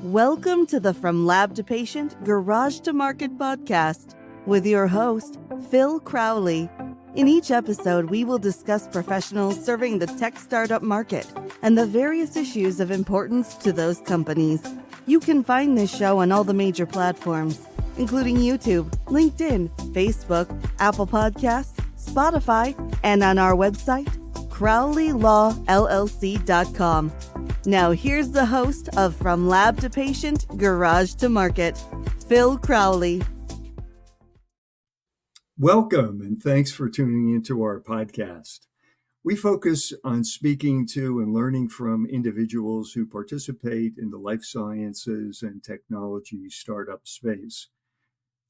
Welcome to the From Lab to Patient, Garage to Market podcast with your host, Phil Crowley. In each episode, we will discuss professionals serving the tech startup market and the various issues of importance to those companies. You can find this show on all the major platforms, including YouTube, LinkedIn, Facebook, Apple Podcasts, Spotify, and on our website, CrowleyLawLLC.com. Now here's the host of From Lab to Patient, Garage to Market, Phil Crowley. Welcome, and thanks for tuning into our podcast. We focus on speaking to and learning from individuals who participate in the life sciences and technology startup space.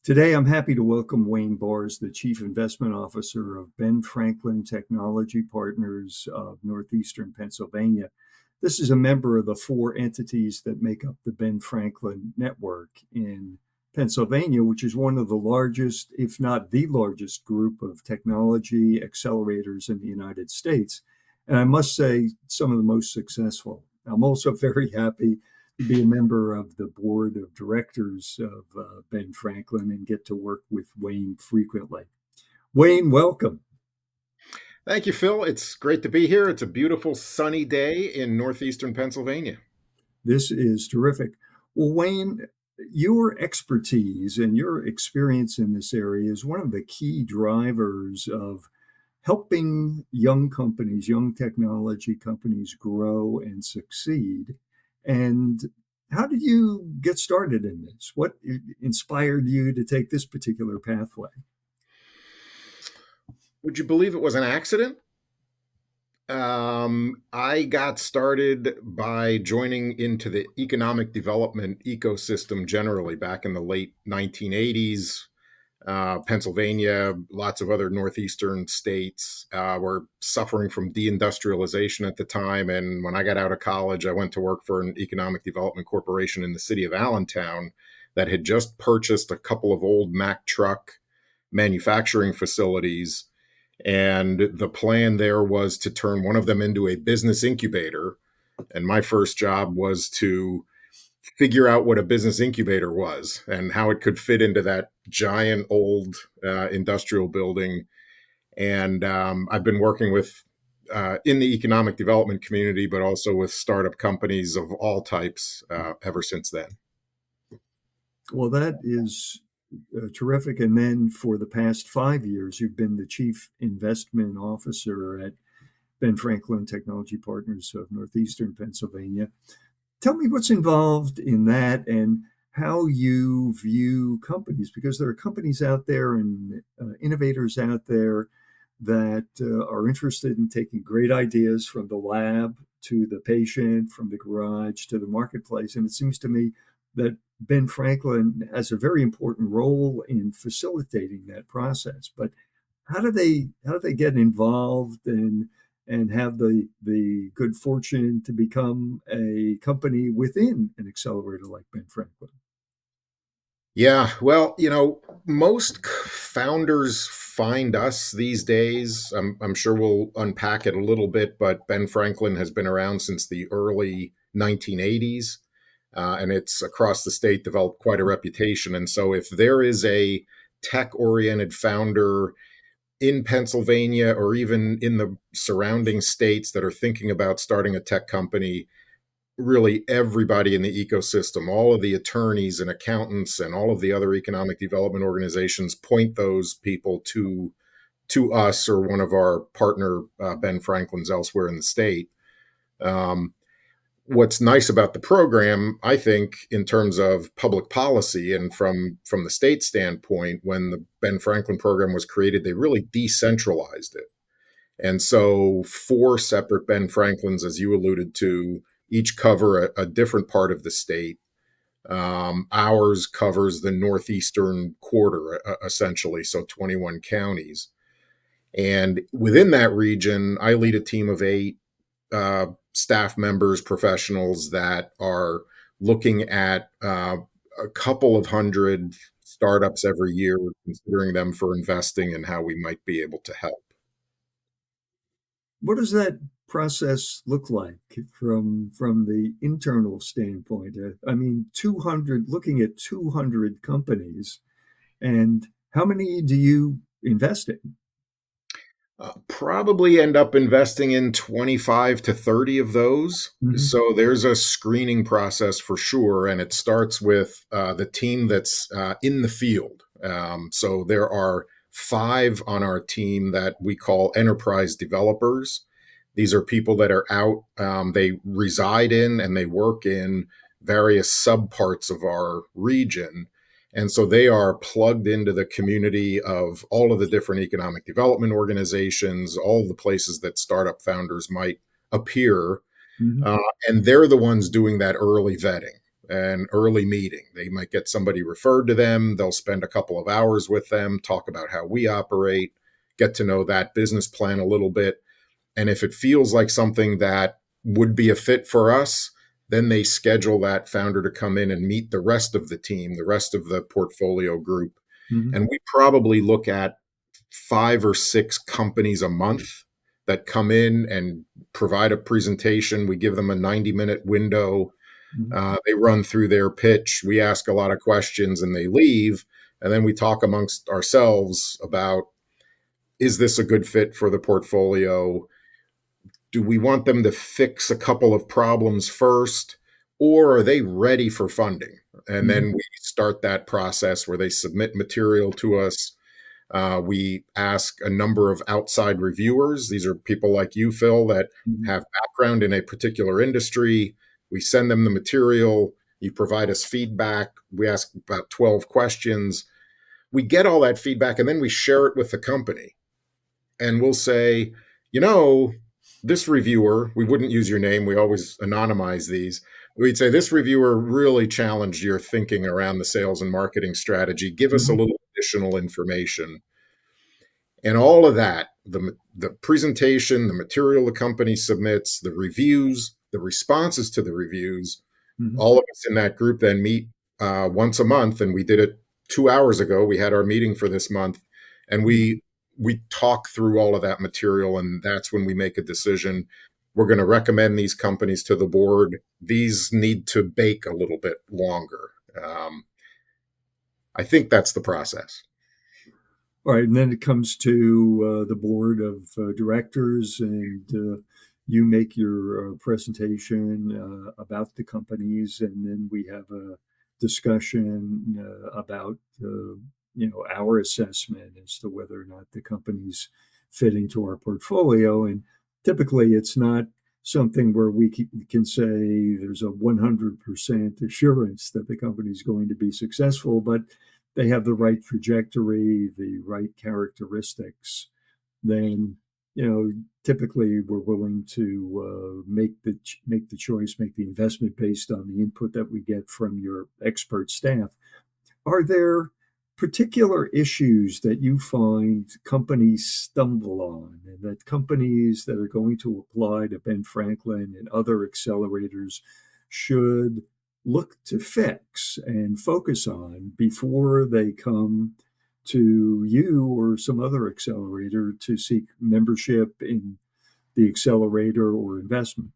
Today, I'm happy to welcome Wayne Barz, the Chief Investment Officer of Ben Franklin Technology Partners of Northeastern, Pennsylvania. This is a member of the four entities that make up the Ben Franklin network in Pennsylvania, which is one of the largest, if not the largest, group of technology accelerators in the United States. And I must say, some of the most successful. I'm also very happy to be a member of the board of directors of Ben Franklin and get to work with Wayne frequently. Wayne, welcome. Thank you, Phil. It's great to be here. It's a beautiful sunny day in Northeastern Pennsylvania. This is terrific. Well, Wayne, your expertise and your experience in this area is one of the key drivers of helping young companies, young technology companies grow and succeed. And how did you get started in this? What inspired you to take this particular pathway? Would you believe it was an accident? I got started by joining into the economic development ecosystem generally back in the late 1980s. Pennsylvania, lots of other Northeastern states were suffering from deindustrialization at the time. And when I got out of college, I went to work for an economic development corporation in the city of Allentown that had just purchased a couple of old Mack Truck manufacturing facilities. And the plan there was to turn one of them into a business incubator. And my first job was to figure out what a business incubator was and how it could fit into that giant old industrial building. And I've been working with in the economic development community, but also with startup companies of all types ever since then. Well, that is terrific. And then for the past 5 years, you've been the Chief Investment Officer at Ben Franklin Technology Partners of Northeastern Pennsylvania. Tell me what's involved in that and how you view companies, because there are companies out there and innovators out there that are interested in taking great ideas from the lab to the patient, from the garage to the marketplace. And it seems to me that Ben Franklin has a very important role in facilitating that process. But how do they get involved and have the good fortune to become a company within an accelerator like Ben Franklin? Yeah, well, most founders find us these days. I'm sure we'll unpack it a little bit, but Ben Franklin has been around since the early 1980s. And it's across the state developed quite a reputation. And so if there is a tech-oriented founder in Pennsylvania or even in the surrounding states that are thinking about starting a tech company, really everybody in the ecosystem, all of the attorneys and accountants and all of the other economic development organizations point those people to us or one of our partner Ben Franklin's elsewhere in the state. What's nice about the program, I think, in terms of public policy and from the state standpoint, when the Ben Franklin program was created, they really decentralized it. And so 4 separate Ben Franklins, as you alluded to, each cover a different part of the state. Ours covers the northeastern quarter, essentially, so 21 counties. And within that region, I lead a team of 8 staff members, professionals that are looking at a couple of hundred startups every year, considering them for investing and how we might be able to help. What does that process look like from the internal standpoint? I mean, 200, looking at 200 companies, and how many do you invest in? Probably end up investing in 25 to 30 of those. Hmm. So there's a screening process for sure. And it starts with the team that's in the field. So there are 5 on our team that we call enterprise developers. These are people that are out, they reside in and they work in various subparts of our region. And so they are plugged into the community of all of the different economic development organizations, all the places that startup founders might appear. Hmm. Uh, and they're the ones doing that early vetting and early meeting. They might get somebody referred to them. They'll spend a couple of hours with them, talk about how we operate, get to know that business plan a little bit. And if it feels like something that would be a fit for us, then they schedule that founder to come in and meet the rest of the team, the rest of the portfolio group. Hmm. And we probably look at 5 or 6 companies a month that come in and provide a presentation. We give them a 90-minute window. Hmm. They run through their pitch. We ask a lot of questions and they leave. And then we talk amongst ourselves about, is this a good fit for the portfolio? Do we want them to fix a couple of problems first, or are they ready for funding? And Hmm. then we start that process where they submit material to us. We ask a number of outside reviewers. These are people like you, Phil, that Hmm. have background in a particular industry. We send them the material. You provide us feedback. We ask about 12 questions. We get all that feedback and then we share it with the company. And we'll say, you know, this reviewer, we wouldn't use your name. We always anonymize these. We'd say this reviewer really challenged your thinking around the sales and marketing strategy. Give us a Hmm. little additional information. And all of that, the presentation, the material the company submits, the reviews, the responses to the reviews, Hmm. all of us in that group then meet once a month. And we did it 2 hours ago. We had our meeting for this month, and we talk through all of that material, and that's when we make a decision. We're going to recommend these companies to the board. These need to bake a little bit longer. Um, I think that's the process. All right, and then it comes to the board of directors, and you make your presentation about the companies, and then we have a discussion about our assessment as to whether or not the companies fit into our portfolio. And typically, it's not something where we can say there's a 100% assurance that the company is going to be successful, but they have the right trajectory, the right characteristics, then typically we're willing to make the choice, make the investment based on the input that we get from your expert staff. Are there particular issues that you find companies stumble on, and that companies that are going to apply to Ben Franklin and other accelerators should look to fix and focus on before they come to you or some other accelerator to seek membership in the accelerator or investment?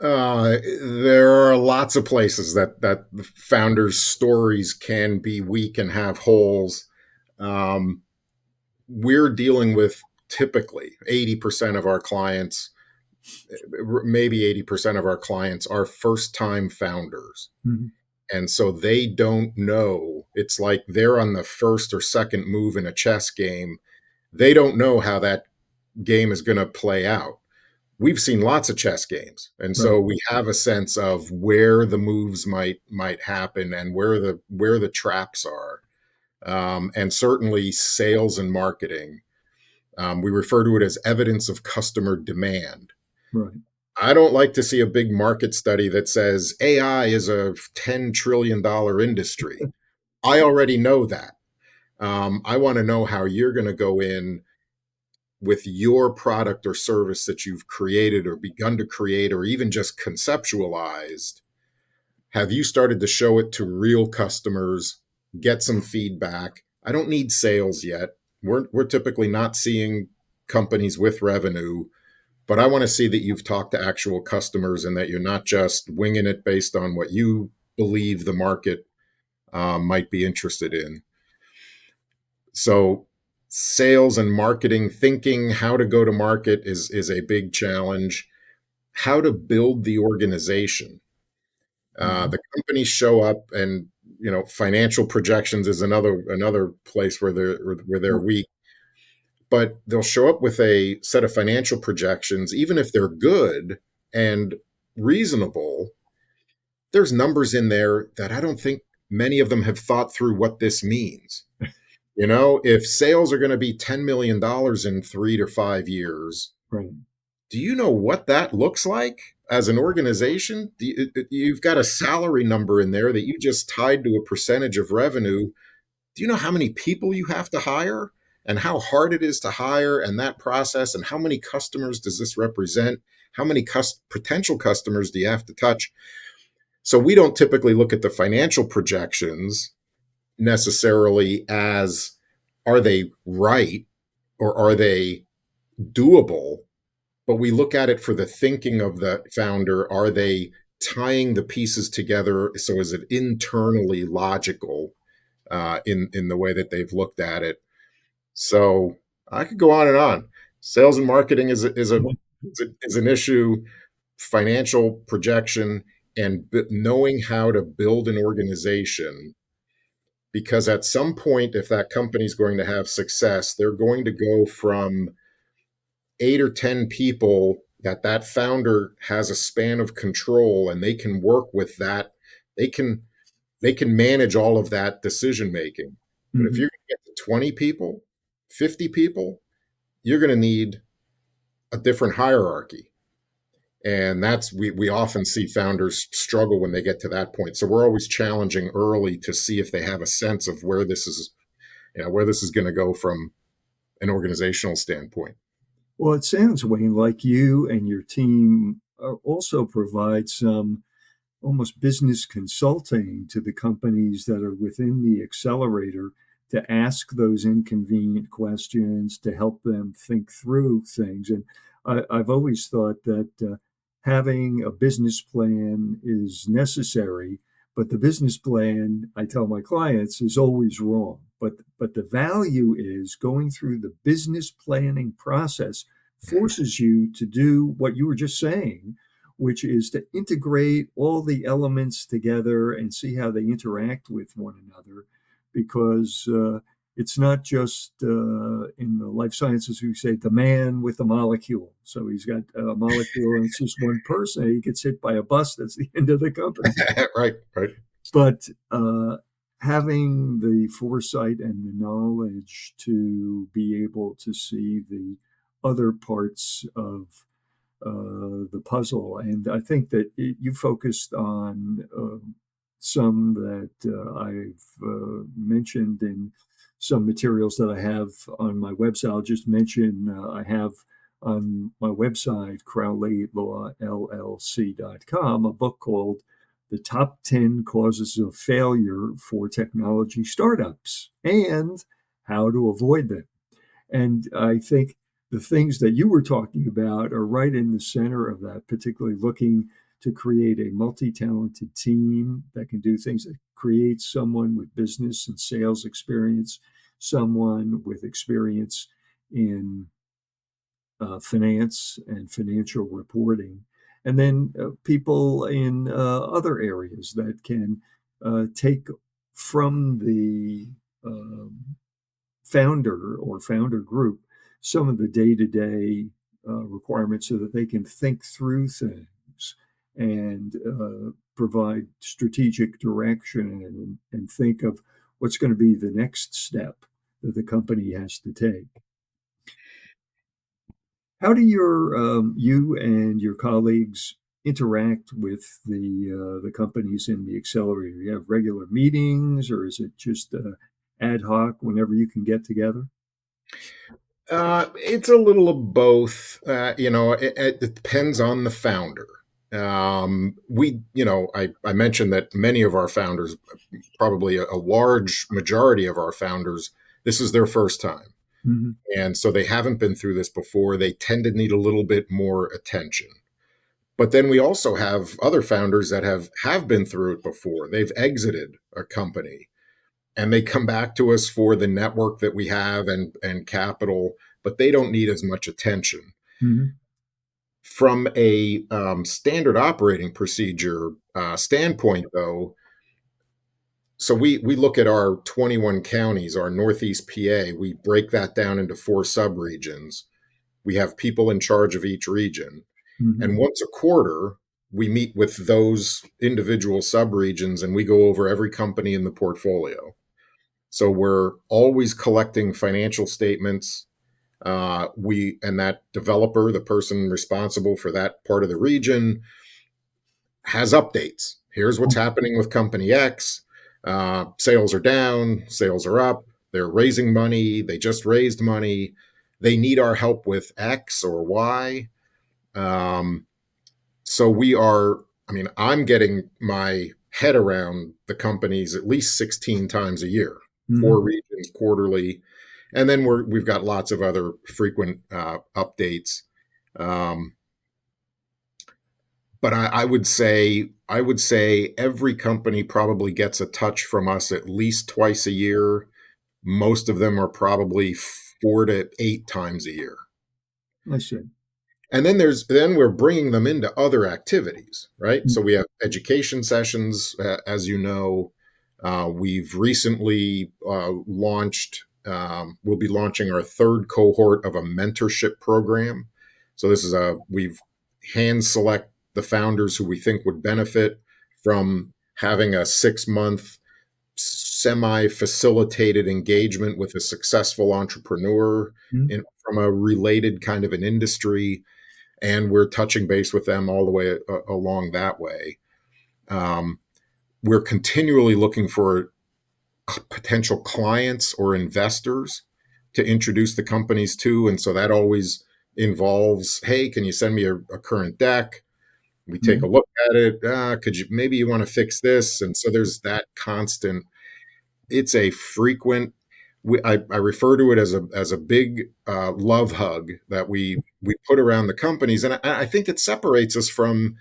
There are lots of places that the founders' stories can be weak and have holes. Um, we're dealing with typically 80% of our clients, maybe 80% of our clients are first-time founders. Mhm. And so they don't know. It's like they're on the first or second move in a chess game. They don't know how that game is going to play out. We've seen lots of chess games, and Right. so we have a sense of where the moves might happen and where the traps are. And certainly sales and marketing. We refer to it as evidence of customer demand. Right. I don't like to see a big market study that says AI is a $10 trillion industry. I already know that. I want to know how you're going to go in with your product or service that you've created or begun to create or even just conceptualized. Have you started to show it to real customers, get some feedback? I don't need sales yet. We're typically not seeing companies with revenue, but I want to see that you've talked to actual customers and that you're not just winging it based on what you believe the market might be interested in. So sales and marketing, thinking how to go to market is a big challenge. How to build the organization. The companies show up, and financial projections is another place where they're weak. But they'll show up with a set of financial projections, even if they're good and reasonable. There's numbers in there that I don't think many of them have thought through what this means. If sales are going to be $10 million in 3 to 5 years, Right. do you know what that looks like as an organization? You've got a salary number in there that you just tied to a percentage of revenue. Do you know how many people you have to hire and how hard it is to hire, and that process, and how many customers does this represent? How many potential customers do you have to touch? So we don't typically look at the financial projections necessarily as, are they right or are they doable? But we look at it for the thinking of the founder. Are they tying the pieces together? So is it internally logical in the way that they've looked at it? So I could go on and on. Sales and marketing is an issue. Financial projection and knowing how to build an organization, because at some point, if that company is going to have success, they're going to go from 8 or 10 people that founder has a span of control, and they can work with that. They can manage all of that decision making. But if you're going to get to 20 people, 50 people, you're going to need a different hierarchy. And we often see founders struggle when they get to that point. So we're always challenging early to see if they have a sense of where this is going to go from an organizational standpoint. Well, it sounds, Wayne, like you and your team also provide some almost business consulting to the companies that are within the accelerator to ask those inconvenient questions, to help them think through things. And I've always thought that having a business plan is necessary, but the business plan, I tell my clients, is always wrong. But the value is going through the business planning process forces you to do what you were just saying, which is to integrate all the elements together and see how they interact with one another, because it's not just in the life sciences, we say the man with the molecule. So he's got a molecule and it's just one person. He gets hit by a bus, that's the end of the company. Right. But having the foresight and the knowledge to be able to see the other parts of the puzzle. And I think that you focused on some that I've mentioned in some materials that I have on my website. I'll just mention I have on my website, Crowley Law LLC.com, a book called The Top 10 Causes of Failure for Technology Startups and How to Avoid Them. And I think the things that you were talking about are right in the center of that, particularly looking to create a multi-talented team that can do things, that create someone with business and sales experience, someone with experience in finance and financial reporting, and then people in other areas that can take from the founder or founder group some of the day-to-day requirements so that they can think through things and provide strategic direction and think of what's going to be the next step that the company has to take. How do you and your colleagues interact with the companies in the accelerator? You have regular meetings, or is it just ad hoc whenever you can get together? It's a little of both. It depends on the founder. I mentioned that many of our founders, probably a large majority of our founders, this is their first time. Mm-hmm. And so they haven't been through this before. They tend to need a little bit more attention. But then we also have other founders that have been through it before. They've exited a company and they come back to us for the network that we have and capital, but they don't need as much attention. Mm-hmm. From a standard operating procedure standpoint, though, so we look at our 21 counties, our Northeast PA, we break that down into 4 subregions. We have people in charge of each region. Mm-hmm. And once a quarter, we meet with those individual subregions and we go over every company in the portfolio. So we're always collecting financial statements. And that developer, the person responsible for that part of the region, has updates. Here's what's happening with company X. Sales are down, sales are up. They're raising money. They just raised money. They need our help with X or Y. So I'm getting my head around the companies at least 16 times a year, Mm-hmm. 4 regions quarterly. And then we've got lots of other frequent updates. But I would say every company probably gets a touch from us at least twice a year. Most of them are probably 4 to 8 times a year. I see. And then we're bringing them into other activities, right? Mm-hmm. So we have education sessions, as you know. We've recently launched. We'll be launching our 3rd cohort of a mentorship program. So we've hand select the founders who we think would benefit from having a 6-month semi-facilitated engagement with a successful entrepreneur from a related kind of an industry. And we're touching base with them all the way along that way. We're continually looking for potential clients or investors to introduce the companies to. And so that always involves, hey, can you send me a current deck? We take a look at it. Maybe you want to fix this? And so there's that constant. It's a frequent. I refer to it as a big love hug that we put around the companies, and I think it separates us from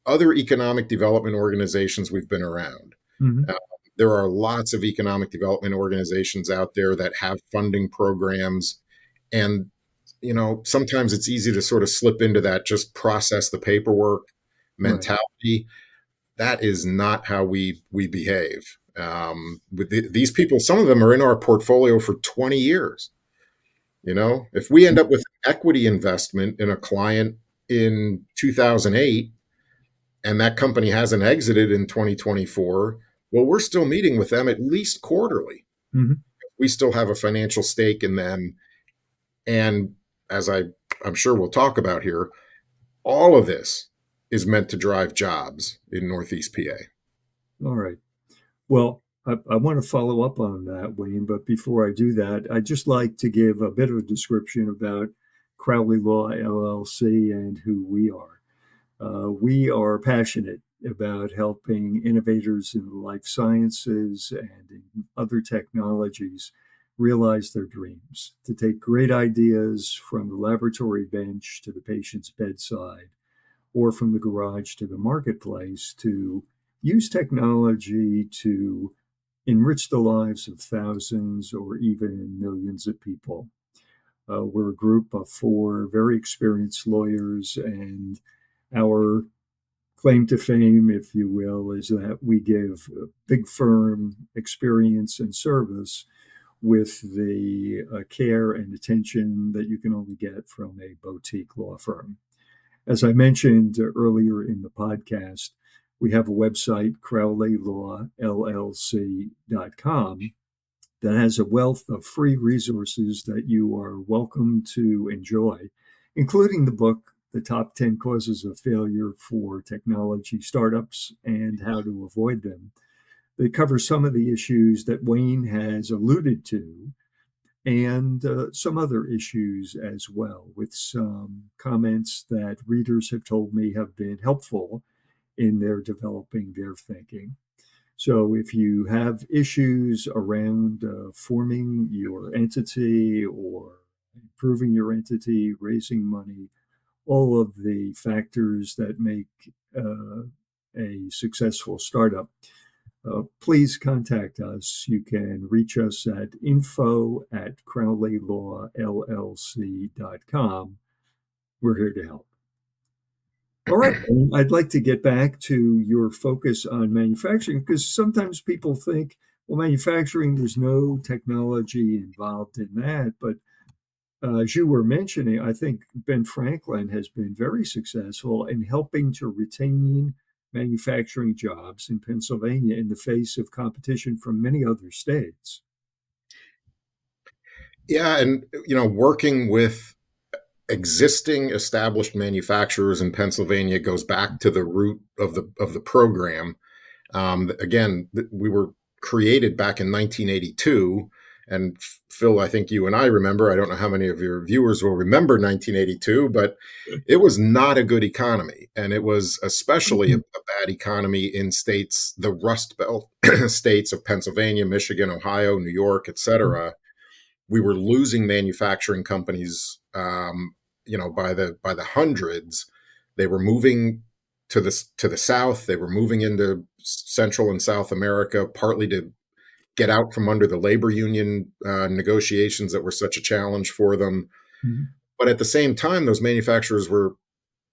other economic development organizations we've been around. Mm-hmm. There are lots of economic development organizations out there that have funding programs, and sometimes it's easy to sort of slip into that just process the paperwork mentality. Right. That is not how we behave. With these people, some of them are in our portfolio for 20 years. If we end up with equity investment in a client in 2008 and that company hasn't exited in 2024, well, we're still meeting with them at least quarterly. Mm-hmm. We still have a financial stake in them. And as I'm sure we'll talk about here, all of this is meant to drive jobs in Northeast PA. All right. Well, I want to follow up on that, Wayne, but before I do that, I'd just like to give a bit of a description about Crowley Law LLC and who we are. We are passionate about helping innovators in the life sciences and in other technologies realize their dreams, to take great ideas from the laboratory bench to the patient's bedside, or from the garage to the marketplace, to use technology to enrich the lives of thousands or even millions of people. We're a group of 4 very experienced lawyers, and our claim to fame, if you will, is that we give big firm experience and service with the care and attention that you can only get from a boutique law firm. As I mentioned earlier in the podcast, we have a website, crowleylawllc.com, that has a wealth of free resources that you are welcome to enjoy, including the book, The Top 10 Causes of Failure for Technology Startups and How to Avoid Them. They cover some of the issues that Wayne has alluded to, and some other issues as well, with some comments that readers have told me have been helpful in their developing their thinking. So if you have issues around forming your entity or improving your entity, raising money, all of the factors that make uh, a successful startup, please contact us. You can reach us at info@crowleylawllc.com. We're here to help. All right. And I'd like to get back to your focus on manufacturing because sometimes people think, well, manufacturing, there's no technology involved in that. But as you were mentioning, I think Ben Franklin has been very successful in helping to retain manufacturing jobs in Pennsylvania in the face of competition from many other states. Yeah, and working with existing established manufacturers in Pennsylvania goes back to the root of the program. Again, we were created back in 1982. And Phil, I think you and I remember, I don't know how many of your viewers will remember 1982, but it was not a good economy. And it was especially a bad economy in states, the Rust Belt states of Pennsylvania, Michigan, Ohio, New York, et cetera. We were losing manufacturing companies, by the hundreds. They were moving to the south. They were moving into Central and South America, partly to get out from under the labor union negotiations that were such a challenge for them. Mhm. But at the same time, those manufacturers were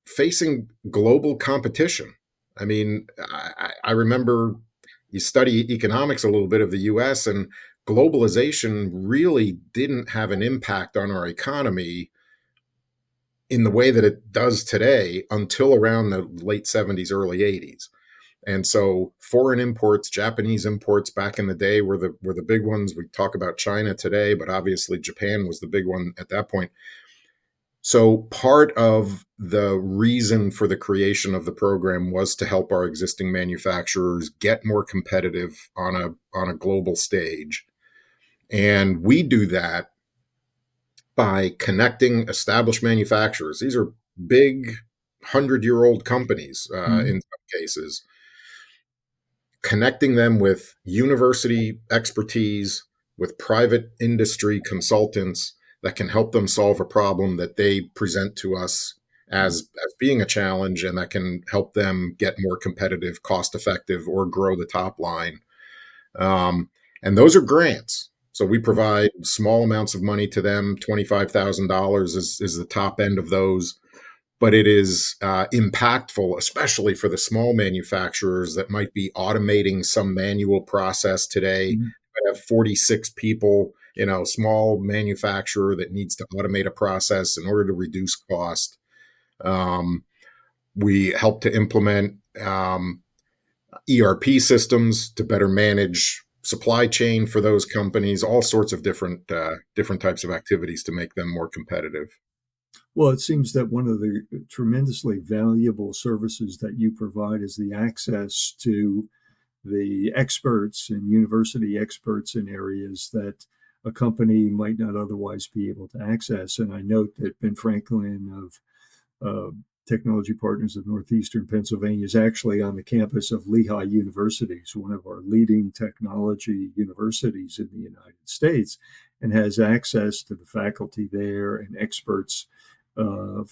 facing global competition. I mean, I remember you study economics a little bit of the US, and globalization really didn't have an impact on our economy in the way that it does today until around the late 70s, early 80s. And so foreign imports, Japanese imports back in the day were the big ones. We talk about China today, but obviously Japan was the big one at that point. So part of the reason for the creation of the program was to help our existing manufacturers get more competitive on a global stage. And we do that by connecting established manufacturers. These are big 100-year-old companies Mhm. in some cases, connecting them with university expertise, with private industry consultants that can help them solve a problem that they present to us as being a challenge, and that can help them get more competitive, cost effective, or grow the top line. And those are grants. So we provide small amounts of money to them. $25,000 is the top end of those. But it is impactful, especially for the small manufacturers that might be automating some manual process today. Mhm. I have 46 people, small manufacturer that needs to automate a process in order to reduce cost. Um, we help to implement ERP systems to better manage supply chain for those companies, all sorts of different types of activities to make them more competitive. Well, it seems that one of the tremendously valuable services that you provide is the access to the experts and university experts in areas that a company might not otherwise be able to access. And I note that Ben Franklin of Technology Partners of Northeastern Pennsylvania is actually on the campus of Lehigh University, so one of our leading technology universities in the United States, and has access to the faculty there and experts uh,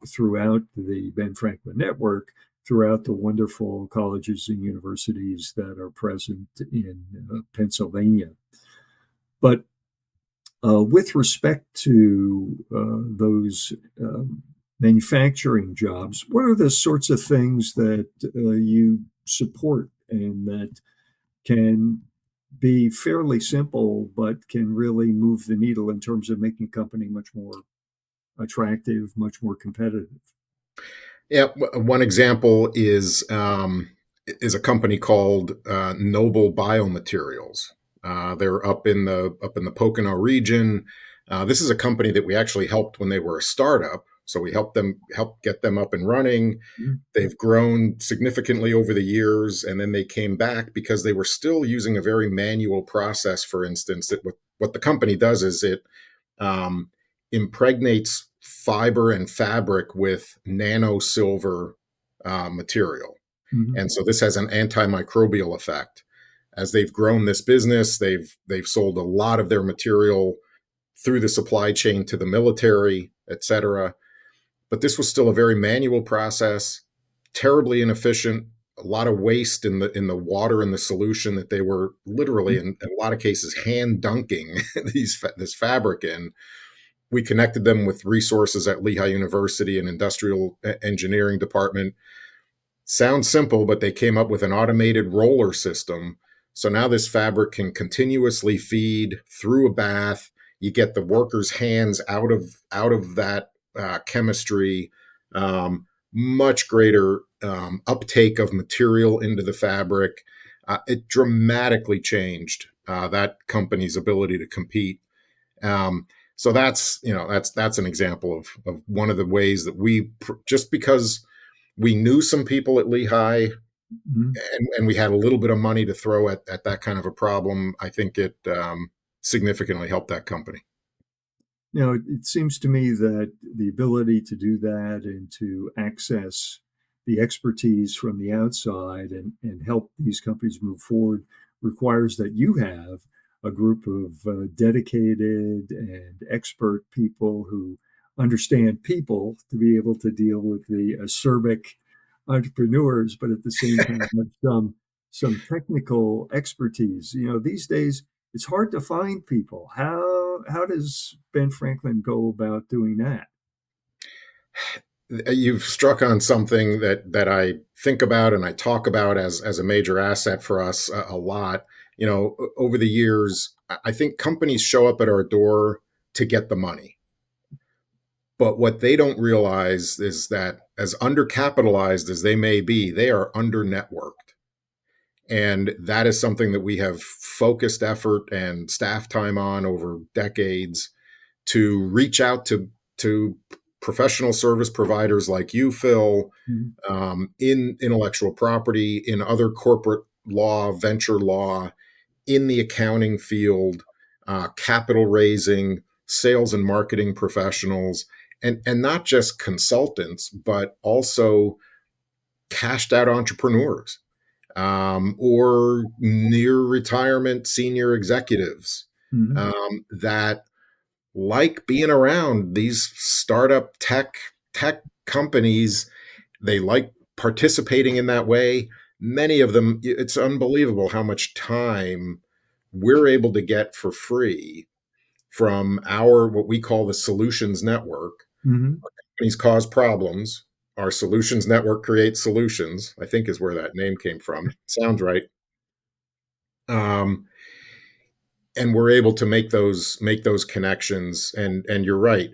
throughout the Ben Franklin network, throughout the wonderful colleges and universities that are present in Pennsylvania. But with respect to those manufacturing jobs, what are the sorts of things that you support and that can be fairly simple, but can really move the needle in terms of making a company much more attractive, much more competitive? Yeah, one example is a company called Noble Biomaterials. They're up in the Pocono region. This is a company that we actually helped when they were a startup. So we helped get them up and running. Mhm. They've grown significantly over the years, and then they came back because they were still using a very manual process. For instance, that what the company does is it um, impregnates fiber and fabric with nano silver material. Mhm. And so this has an antimicrobial effect. as they've grown this business, they've sold a lot of their material through the supply chain to the military, et cetera. But this was still a very manual process, terribly inefficient, a lot of waste in the water and the solution that they were literally in a lot of cases hand dunking this fabric in. We connected them with resources at Lehigh University and industrial engineering department. Sounds simple, but they came up with an automated roller system. So now this fabric can continuously feed through a bath. You get the worker's hands out of that chemistry, much greater uptake of material into the fabric. It dramatically changed that company's ability to compete. So that's an example of one of the ways that just because we knew some people at Lehigh, and we had a little bit of money to throw at that kind of a problem, I think it significantly helped that company. It seems to me that the ability to do that and to access the expertise from the outside and help these companies move forward requires that you have a group of dedicated and expert people who understand people to be able to deal with the acerbic entrepreneurs, but at the same time have some technical expertise. These days it's hard to find people. How does Ben Franklin go about doing that? You've struck on something that I think about and I talk about as a major asset for us a lot. Over the years, I think companies show up at our door to get the money. But what they don't realize is that as undercapitalized as they may be, they are under-networked. And that is something that we have focused effort and staff time on over decades to reach out to professional service providers like you, Phil, in intellectual property, in other corporate law, venture law, in the accounting field, capital raising, sales and marketing professionals, and not just consultants, but also cashed out entrepreneurs, or near retirement senior executives, that like being around these startup tech companies. They like participating in that way. Many of them, it's unbelievable how much time we're able to get for free from our, what we call the solutions network. Companies cause problems. Our solutions network creates solutions, I think is where that name came from. Sounds right. And we're able to make those connections. And you're right.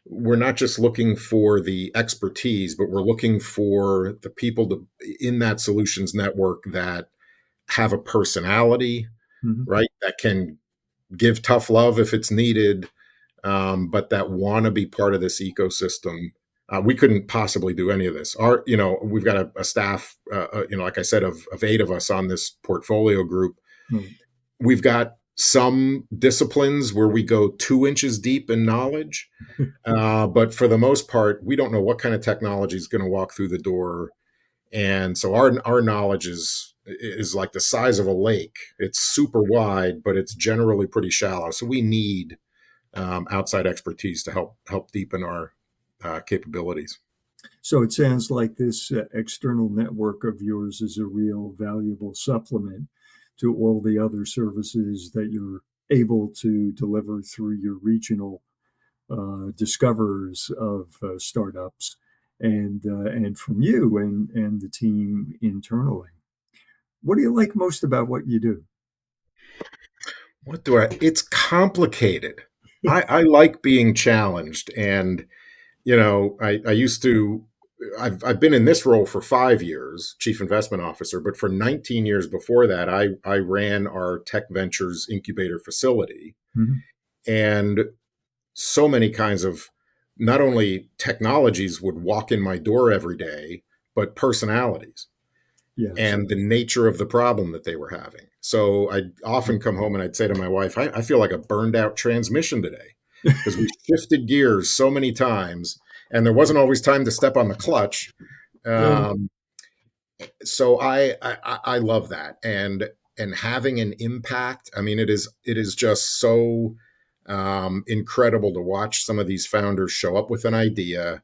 We're not just looking for the expertise, but we're looking for the people in that solutions network that have a personality, right? That can give tough love if it's needed, but that want to be part of this ecosystem. We couldn't possibly do any of this. We've got a staff, like I said, of 8 of us on this portfolio group. We've got some disciplines where we go 2 inches deep in knowledge, but for the most part, we don't know what kind of technology is going to walk through the door, and so our knowledge is like the size of a lake. It's super wide, but it's generally pretty shallow. So we need outside expertise to help deepen our capabilities. So it sounds like this external network of yours is a real valuable supplement to all the other services that you're able to deliver through your regional discoverers of startups and from you and the team internally. What do you like most about what you do? It's complicated. I like being challenged. And, I've been in this role for 5 years, chief investment officer, but for 19 years before that, I ran our tech ventures incubator facility. And so many kinds of not only technologies would walk in my door every day, but personalities. Yes. And the nature of the problem that they were having. So I'd often come home and I'd say to my wife, I feel like a burned out transmission today because we shifted gears so many times and there wasn't always time to step on the clutch. So I love that. And and having an impact. I mean, it is just so incredible to watch some of these founders show up with an idea.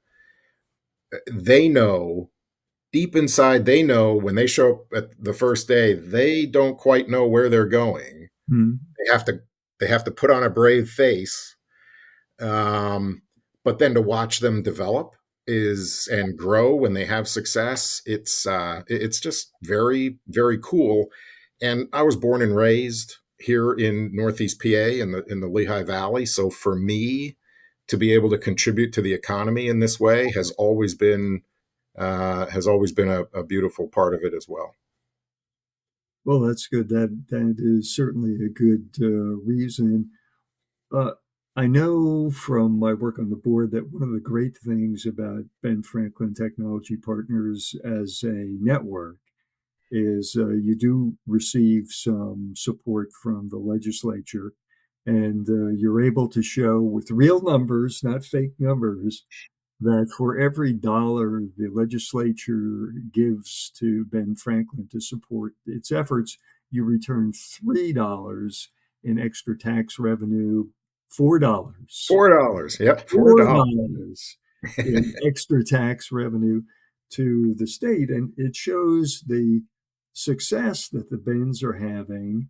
They know deep inside, they know when they show up at the first day, they don't quite know where they're going. Mhm. They have to put on a brave face. But then to watch them develop is and grow when they have success, it's just very, very cool. And I was born and raised here in Northeast PA in the Lehigh Valley. So for me to be able to contribute to the economy in this way has always been a beautiful part of it as well. Well, that's good. That is certainly a good reason. Uh, I know from my work on the board that one of the great things about Ben Franklin Technology Partners as a network is you do receive some support from the legislature, and you're able to show with real numbers, not fake numbers, that for every dollar the legislature gives to Ben Franklin to support its efforts, you return $3 in extra tax revenue, $4, $4. Yep, $4. $4 in extra tax revenue to the state. And it shows the success that the Bens are having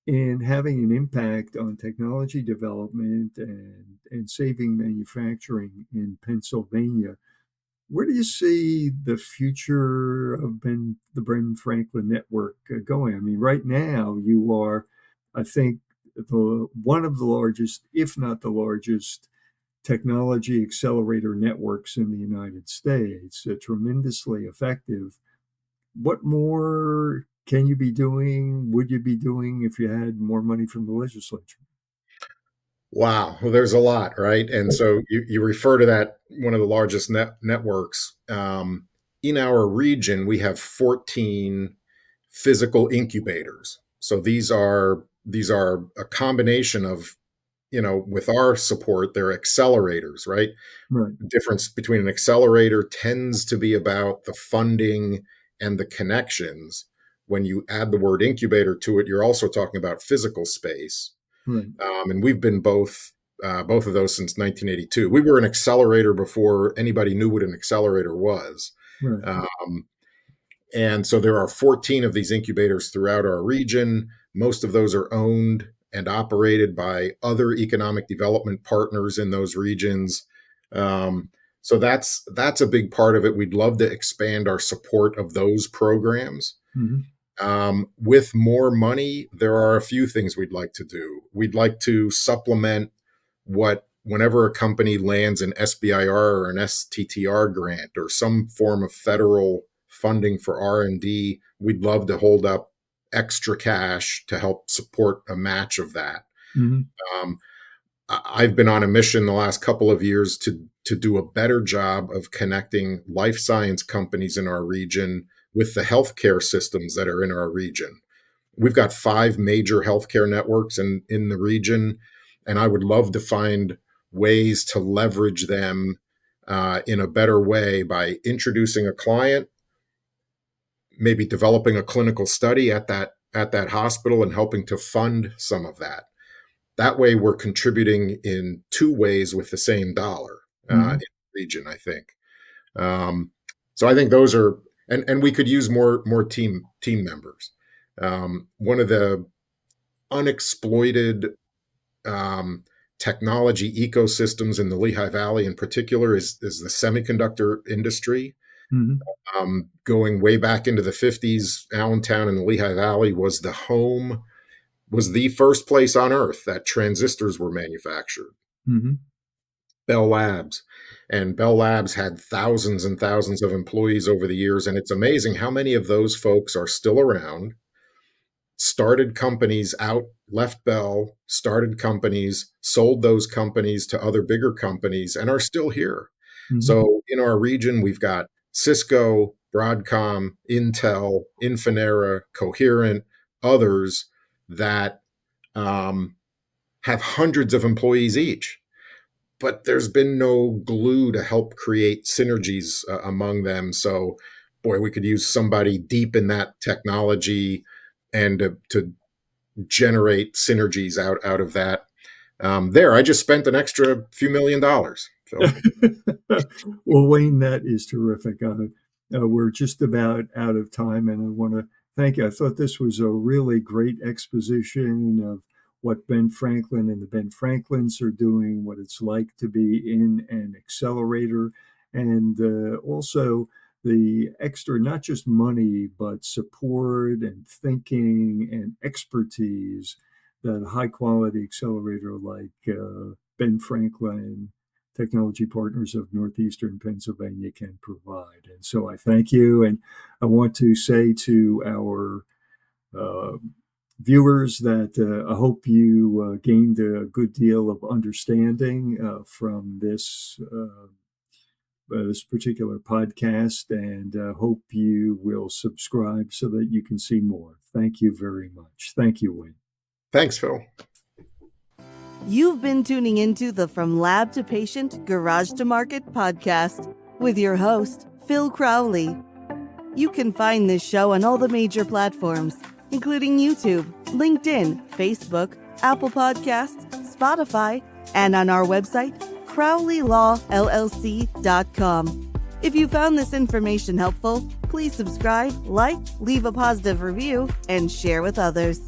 in having an impact on technology development and saving manufacturing in Pennsylvania. Where do you see the future of the Ben Franklin Network going? I mean, right now you are, I think, one of the largest, if not the largest, technology accelerator networks in the United States, tremendously effective. What more can you be doing? Would you be doing if you had more money from the legislature? Wow. Well, there's a lot, right? And so you refer to that one of the largest networks. In our region, we have 14 physical incubators. So these are a combination of, with our support, they're accelerators, right? Right. The difference between an accelerator tends to be about the funding and the connections. When you add the word incubator to it, you're also talking about physical space. Right. And we've been both of those since 1982. We were an accelerator before anybody knew what an accelerator was. Right. Um, and so there are 14 of these incubators throughout our region. Most of those are owned and operated by other economic development partners in those regions. So that's a big part of it. We'd love to expand our support of those programs. Hmm. With more money, there are a few things we'd like to do. We'd like to supplement whenever a company lands an SBIR or an STTR grant or some form of federal funding for R&D, we'd love to hold up extra cash to help support a match of that. Hmm. Um, I've been on a mission the last couple of years to do a better job of connecting life science companies in our region with the healthcare systems that are in our region. We've got 5 major healthcare networks in the region, and I would love to find ways to leverage them in a better way by introducing a client, maybe developing a clinical study at that hospital and helping to fund some of that. That way, we're contributing in 2 ways with the same dollar in Hmm. the region, I think. So I think those are, and we could use more team members. One of the unexploited technology ecosystems in the Lehigh Valley in particular is the semiconductor industry. Hmm. Going way back into the 50s, Allentown in the Lehigh Valley was the first place on earth that transistors were manufactured. Hmm. Bell Labs. And Bell Labs had thousands and thousands of employees over the years. And it's amazing how many of those folks are still around, started companies out, left Bell, started companies, sold those companies to other bigger companies, and are still here. Hmm. So in our region, we've got Cisco, Broadcom, Intel, Infinera, Coherent, others that have hundreds of employees each. But there's been no glue to help create synergies among them. So, boy, we could use somebody deep in that technology and to generate synergies out of that. I just spent an extra few $1 million. So. Well, Wayne, that is terrific. We're just about out of time, and I want to thank you. I thought this was a really great exposition of what Ben Franklin and the Ben Franklins are doing, what it's like to be in an accelerator, and also the extra, not just money, but support and thinking and expertise that a high quality accelerator like Ben Franklin Technology Partners of Northeastern Pennsylvania can provide. And so I thank you. And I want to say to our viewers that I hope you gained a good deal of understanding from this particular podcast, and hope you will subscribe so that you can see more. Thank you very much. Thank you, Wayne. Thanks, Phil. You've been tuning into the From Lab to Patient, Garage to Market podcast with your host, Phil Crowley. You can find this show on all the major platforms, including YouTube, LinkedIn, Facebook, Apple Podcasts, Spotify, and on our website, CrowleyLawLLC.com. If you found this information helpful, please subscribe, like, leave a positive review, and share with others.